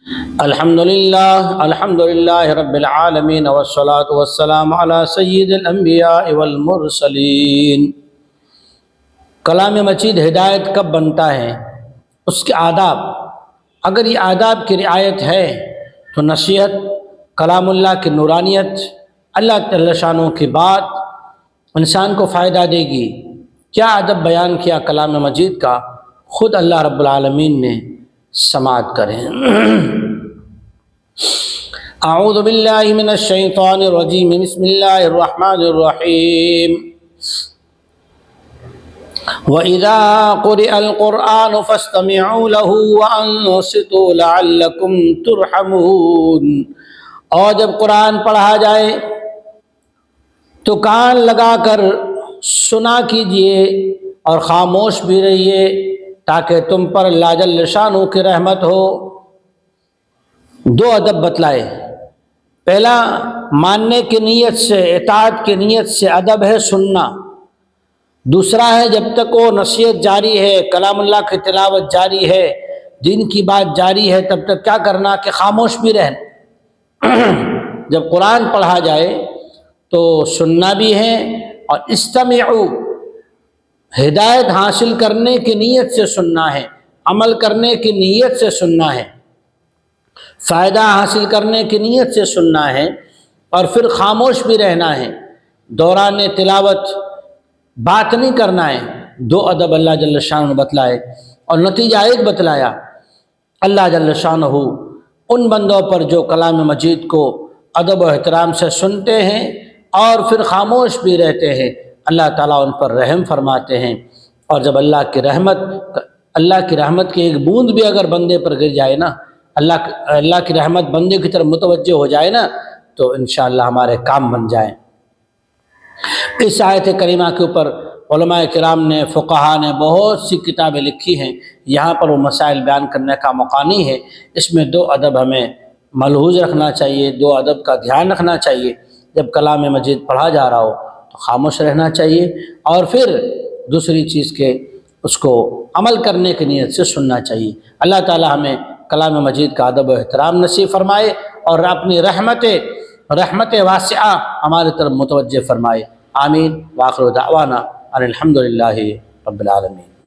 الحمدللہ رب العالمین والصلاة والسلام علی سید الانبیاء والمرسلین۔ کلام مجید ہدایت کب بنتا ہے؟ اس کے آداب، اگر یہ آداب کی رعایت ہے تو نصیحت، کلام اللہ کی نورانیت، اللہ تعالی شانوں کی بات انسان کو فائدہ دے گی۔ کیا ادب بیان کیا کلام مجید کا، خود اللہ رب العالمین نے سماعت کریں۔ اعوذ باللہ من الشیطان الرجیم، بسم اللہ الرحمن الرحیم۔ وَإِذَا قُرِئَ الْقُرْآنُ فَاسْتَمِعُوا لَهُ وَأَنصِتُوا لَعَلَّكُمْ تُرْحَمُونَ۔ اور جب قرآن پڑھا جائے تو کان لگا کر سنا کیجئے اور خاموش بھی رہیے تاکہ تم پر اللہ جل شانہ کی رحمت ہو۔ دو ادب بتلائے۔ پہلا، ماننے کی نیت سے، اطاعت کی نیت سے ادب ہے سننا۔ دوسرا ہے جب تک وہ نصیحت جاری ہے، کلام اللہ کی تلاوت جاری ہے، دین کی بات جاری ہے، تب تک کیا کرنا کہ خاموش بھی رہنا۔ جب قرآن پڑھا جائے تو سننا بھی ہے، اور استمعوا، ہدایت حاصل کرنے کی نیت سے سننا ہے، عمل کرنے کی نیت سے سننا ہے، فائدہ حاصل کرنے کی نیت سے سننا ہے، اور پھر خاموش بھی رہنا ہے۔ دوران تلاوت بات نہیں کرنا ہے۔ دو ادب اللہ جل شانہ نے بتلائے، اور نتیجہ ایک بتلایا۔ اللہ جل شانہ ان بندوں پر جو کلام مجید کو ادب و احترام سے سنتے ہیں اور پھر خاموش بھی رہتے ہیں، اللہ تعالیٰ ان پر رحم فرماتے ہیں۔ اور جب اللہ کی رحمت کی ایک بوند بھی اگر بندے پر گر جائے نا، اللہ کی رحمت بندے کی طرف متوجہ ہو جائے نا، تو انشاءاللہ ہمارے کام بن جائیں۔ اس آیت کریمہ کے اوپر علماء کرام نے، فقہا نے بہت سی کتابیں لکھی ہیں، یہاں پر وہ مسائل بیان کرنے کا موقع نہیں ہے۔ اس میں دو ادب ہمیں ملحوظ رکھنا چاہیے، دو ادب کا دھیان رکھنا چاہیے۔ جب کلام مجید پڑھا جا رہا ہو تو خاموش رہنا چاہیے، اور پھر دوسری چیز کے اس کو عمل کرنے کی نیت سے سننا چاہیے۔ اللہ تعالی ہمیں کلام مجید کا ادب و احترام نصیب فرمائے، اور اپنی رحمت واسعہ ہماری طرف متوجہ فرمائے۔ آمین۔ وآخر دعوانا ان الحمدللہ رب العالمین۔